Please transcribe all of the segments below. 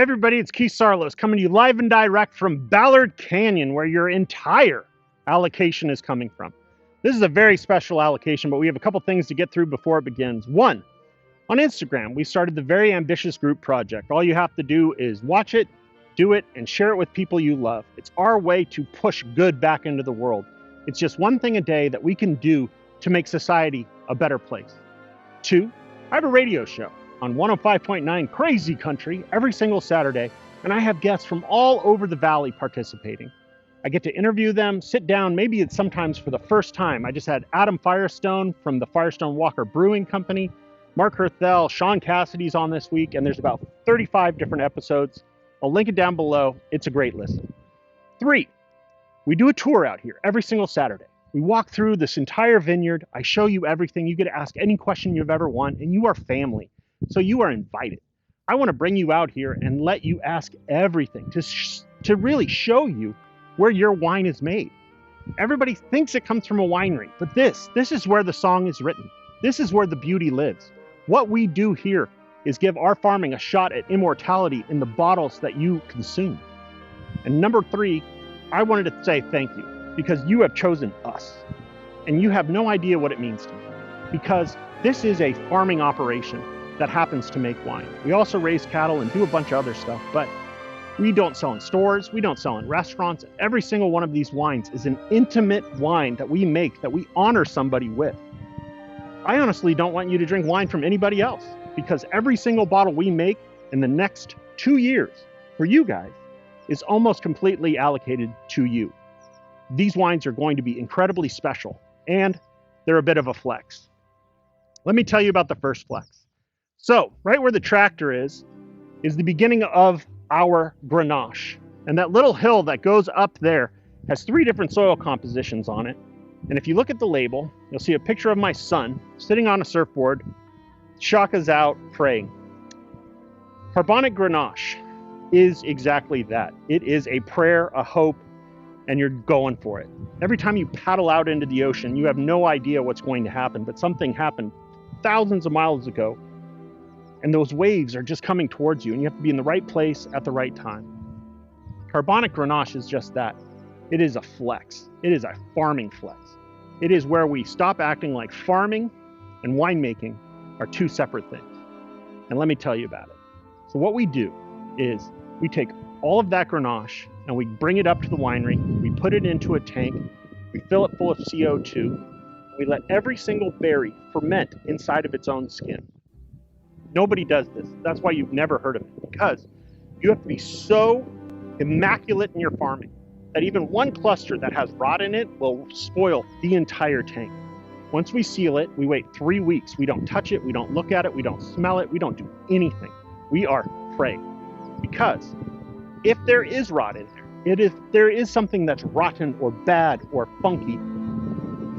Hey everybody, it's Keith Saarloos coming to you live and direct from Ballard Canyon, where your entire allocation is coming from. This is a very special allocation, but we have a couple things to get through before it begins. One, on Instagram, we started the very ambitious group project. All you have to do is watch it, do it, and share it with people you love. It's our way to push good back into the world. It's just one thing a day that we can do to make society a better place. Two, I have a radio show on 105.9 Crazy Country every single Saturday, and I have guests from all over the valley participating. I get to interview them, sit down, maybe it's sometimes for the first time. I just had Adam Firestone from the Firestone Walker Brewing Company, Mark Herthel, Sean Cassidy's on this week, and there's about 35 different episodes. I'll link it down below. It's a great listen. Three, we do a tour out here every single Saturday. We walk through this entire vineyard. I show you everything. You get to ask any question you've ever wanted, and you are family. So you are invited. I want to bring you out here and let you ask everything to really show you where your wine is made. Everybody thinks it comes from a winery, but this is where the song is written. This is where the beauty lives. What we do here is give our farming a shot at immortality in the bottles that you consume. And number three, I wanted to say thank you because you have chosen us. And you have no idea what it means to me because this is a farming operation that happens to make wine. We also raise cattle and do a bunch of other stuff, but we don't sell in stores, we don't sell in restaurants. Every single one of these wines is an intimate wine that we make, that we honor somebody with. I honestly don't want you to drink wine from anybody else because every single bottle we make in the next 2 years for you guys is almost completely allocated to you. These wines are going to be incredibly special and they're a bit of a flex. Let me tell you about the first flex. So, right where the tractor is the beginning of our Grenache. And that little hill that goes up there has 3 different soil compositions on it. And if you look at the label, you'll see a picture of my son sitting on a surfboard, shaka's out, praying. Carbonic Grenache is exactly that. It is a prayer, a hope, and you're going for it. Every time you paddle out into the ocean, you have no idea what's going to happen, but something happened thousands of miles ago. And those waves are just coming towards you, and you have to be in the right place at the right time. Carbonic Grenache is just that. It is a flex. It is a farming flex. It is where we stop acting like farming and winemaking are 2 separate things. And let me tell you about it. So what we do is we take all of that Grenache and we bring it up to the winery. We put it into a tank. We fill it full of CO2. And we let every single berry ferment inside of its own skin. Nobody does this. That's why you've never heard of it, because you have to be so immaculate in your farming that even one cluster that has rot in it will spoil the entire tank. Once we seal it, we wait 3 weeks. We don't touch it, we don't look at it, we don't smell it, we don't do anything. We are praying. Because if there is rot in there, if there is something that's rotten or bad or funky,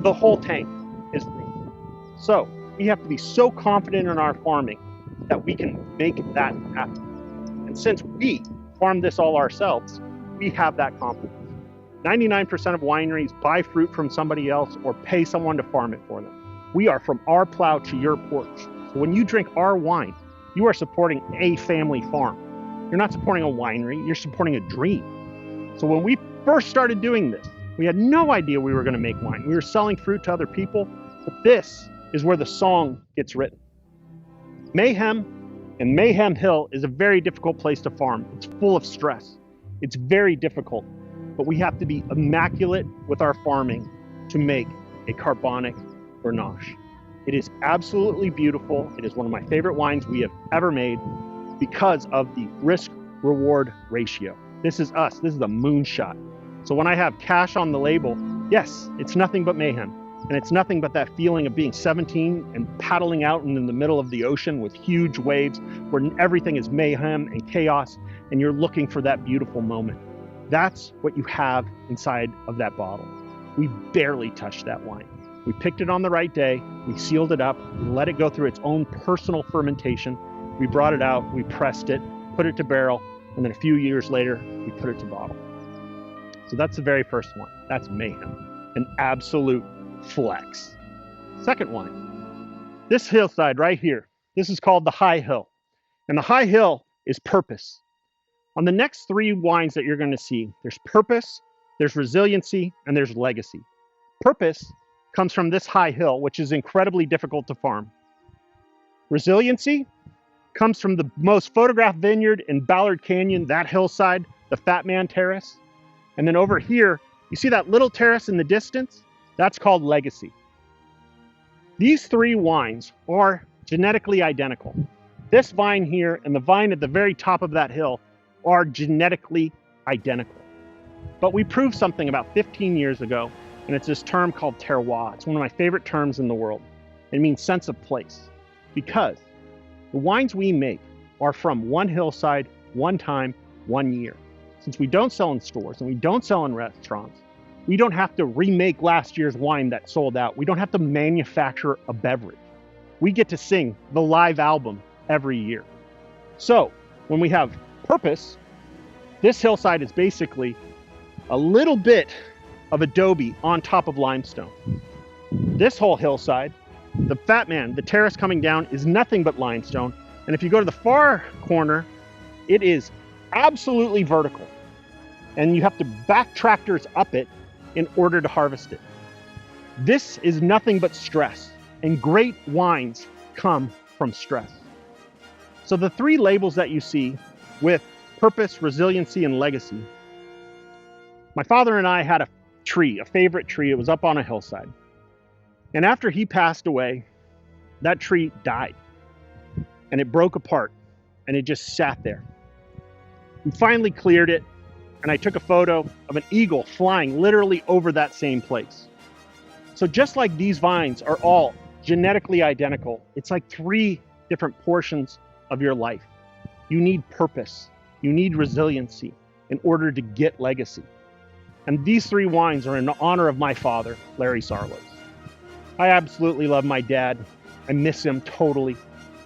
the whole tank is ruined. So we have to be so confident in our farming that we can make that happen. And since we farm this all ourselves, we have that confidence. 99% of wineries buy fruit from somebody else or pay someone to farm it for them. We are from our plow to your porch. So when you drink our wine, you are supporting a family farm. You're not supporting a winery, you're supporting a dream. So when we first started doing this, we had no idea we were going to make wine. We were selling fruit to other people, but this is where the song gets written. Mayhem and Mayhem Hill is a very difficult place to farm. It's full of stress. It's very difficult, but we have to be immaculate with our farming to make a carbonic Grenache. It is absolutely beautiful. It is one of my favorite wines we have ever made because of the risk-reward ratio. This is us. This is a moonshot. So when I have cash on the label, yes, it's nothing but mayhem. And it's nothing but that feeling of being 17 and paddling out in the middle of the ocean with huge waves where everything is mayhem and chaos and you're looking for that beautiful moment. That's what you have inside of that bottle. We barely touched that wine. We picked it on the right day, we sealed it up, we let it go through its own personal fermentation. We brought it out, we pressed it, put it to barrel, and then a few years later, we put it to bottle. So that's the very first one. That's Mayhem, an absolute flex. Second one, this hillside right here, this is called the high hill. And the high hill is purpose. On the next three wines that you're going to see, there's Purpose, there's Resiliency, and there's Legacy. Purpose comes from this high hill, which is incredibly difficult to farm. Resiliency comes from the most photographed vineyard in Ballard Canyon, that hillside, the Fat Man Terrace. And then over here, you see that little terrace in the distance? That's called Legacy. These three wines are genetically identical. This vine here and the vine at the very top of that hill are genetically identical. But we proved something about 15 years ago, and it's this term called terroir. It's one of my favorite terms in the world. It means sense of place, because the wines we make are from one hillside, one time, 1 year. Since we don't sell in stores and we don't sell in restaurants, we don't have to remake last year's wine that sold out. We don't have to manufacture a beverage. We get to sing the live album every year. So when we have Purpose, this hillside is basically a little bit of adobe on top of limestone. This whole hillside, the Fat Man, the terrace coming down, is nothing but limestone. And if you go to the far corner, it is absolutely vertical. And you have to back tractors up it in order to harvest it. This is nothing but stress, and great wines come from stress. So the three labels that you see with Purpose, Resiliency, and Legacy, my father and I had a tree, a favorite tree. It was up on a hillside. And after he passed away, that tree died and it broke apart and it just sat there. We finally cleared it, and I took a photo of an eagle flying literally over that same place. So just like these vines are all genetically identical, it's like three different portions of your life. You need purpose, you need resiliency in order to get legacy. And these three wines are in honor of my father, Larry Saarloos. I absolutely love my dad. I miss him totally.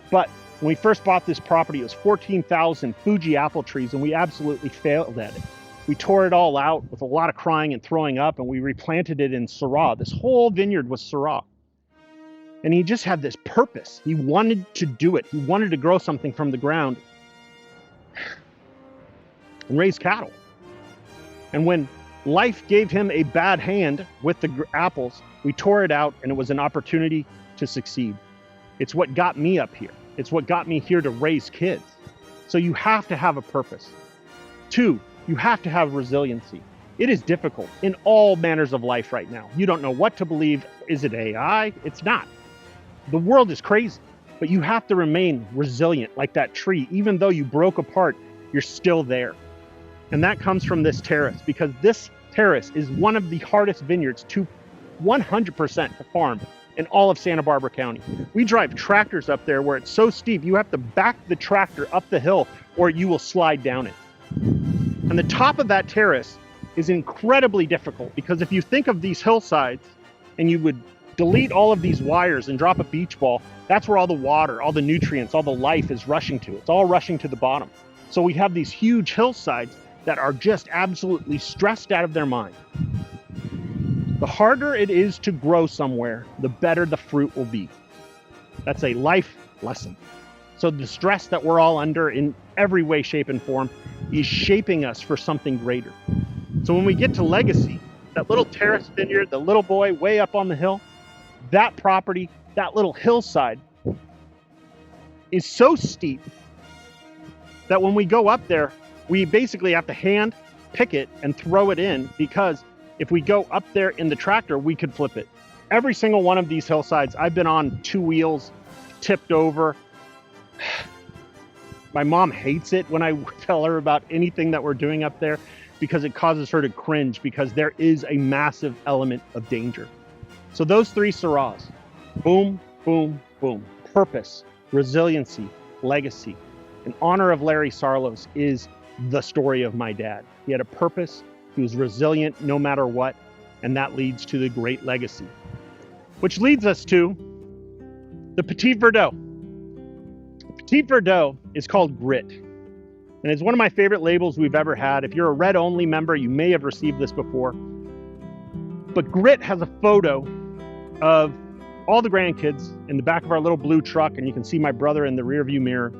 But when we first bought this property, it was 14,000 Fuji apple trees, and we absolutely failed at it. We tore it all out with a lot of crying and throwing up, and we replanted it in Syrah. This whole vineyard was Syrah. And he just had this purpose. He wanted to do it. He wanted to grow something from the ground and raise cattle. And when life gave him a bad hand with the apples, we tore it out, and it was an opportunity to succeed. It's what got me up here. It's what got me here to raise kids. So you have to have a purpose. 2, you have to have resiliency. It is difficult in all manners of life right now. You don't know what to believe. Is it AI? It's not. The world is crazy, but you have to remain resilient like that tree. Even though you broke apart, you're still there. And that comes from this terrace, because this terrace is one of the hardest vineyards to 100% to farm in all of Santa Barbara County. We drive tractors up there where it's so steep, you have to back the tractor up the hill or you will slide down it. And the top of that terrace is incredibly difficult, because if you think of these hillsides and you would delete all of these wires and drop a beach ball, that's where all the water, all the nutrients, all the life is rushing to. It's all rushing to the bottom. So we have these huge hillsides that are just absolutely stressed out of their mind. The harder it is to grow somewhere, the better the fruit will be. That's a life lesson. So the stress that we're all under in every way, shape, and form is shaping us for something greater. So when we get to legacy, that little terrace vineyard, the little boy way up on the hill, that property, that little hillside is so steep that when we go up there, we basically have to hand pick it and throw it in, because if we go up there in the tractor, we could flip it. Every single one of these hillsides, I've been on 2 wheels, tipped over. My mom hates it when I tell her about anything that we're doing up there, because it causes her to cringe, because there is a massive element of danger. So those 3 Syrahs, boom, boom, boom. Purpose, resiliency, legacy. In honor of Larry Saarloos is the story of my dad. He had a purpose. He was resilient no matter what, and that leads to the great legacy. Which leads us to the Petit Verdot. The Petit Verdot is called Grit, and it's one of my favorite labels we've ever had. If you're a red-only member, you may have received this before. But Grit has a photo of all the grandkids in the back of our little blue truck, and you can see my brother in the rearview mirror.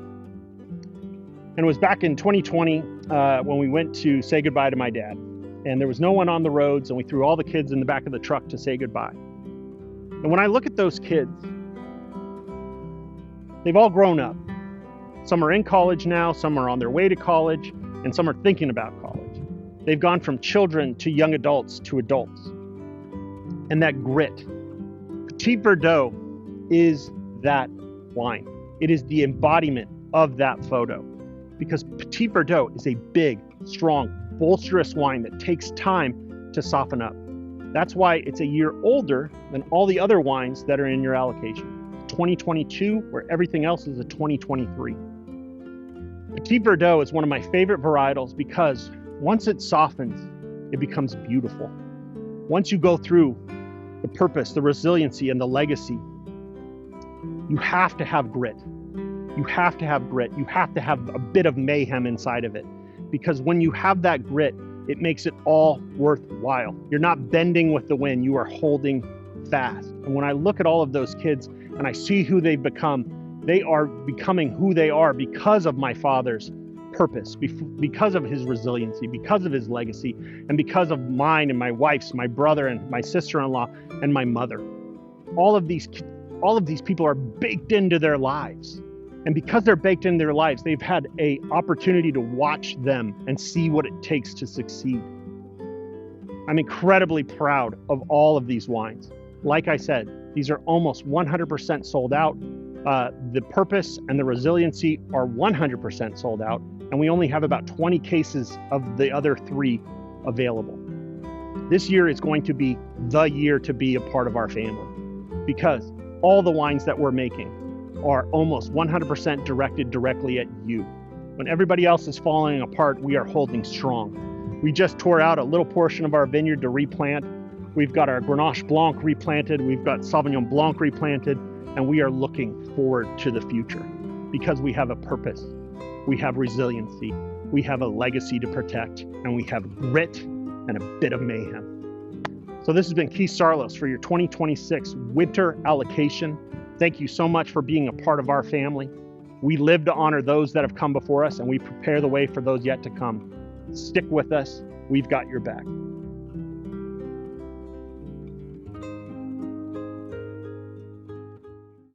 And it was back in 2020 when we went to say goodbye to my dad. And there was no one on the roads, and we threw all the kids in the back of the truck to say goodbye. And when I look at those kids, they've all grown up. Some are in college now, some are on their way to college, and some are thinking about college. They've gone from children to young adults to adults. And that grit. Petit Verdot is that wine. It is the embodiment of that photo. Because Petit Verdot is a big, strong, bolsterous wine that takes time to soften up. That's why it's a year older than all the other wines that are in your allocation. 2022, where everything else is a 2023. Petit Verdot is one of my favorite varietals because once it softens, it becomes beautiful. Once you go through the purpose, the resiliency, and the legacy, you have to have grit. You have to have grit. You have to have a bit of mayhem inside of it. Because when you have that grit, it makes it all worthwhile. You're not bending with the wind, you are holding fast. And when I look at all of those kids and I see who they've become, they are becoming who they are because of my father's purpose, because of his resiliency, because of his legacy, and because of mine and my wife's, my brother and my sister-in-law and my mother. All of these people are baked into their lives. And because they're baked in their lives, they've had an opportunity to watch them and see what it takes to succeed. I'm incredibly proud of all of these wines. Like I said, these are almost 100% sold out. The purpose and the resiliency are 100% sold out, and we only have about 20 cases of the other 3 available. This year is going to be the year to be a part of our family because all the wines that we're making are almost 100% directed directly at you. When everybody else is falling apart, we are holding strong. We just tore out a little portion of our vineyard to replant. We've got our Grenache Blanc replanted. We've got Sauvignon Blanc replanted, and we are looking forward to the future because we have a purpose. We have resiliency. We have a legacy to protect, and we have grit and a bit of mayhem. So this has been Keith Saarloos for your 2026 Winter Allocation. Thank you so much for being a part of our family. We live to honor those that have come before us, and we prepare the way for those yet to come. Stick with us. We've got your back.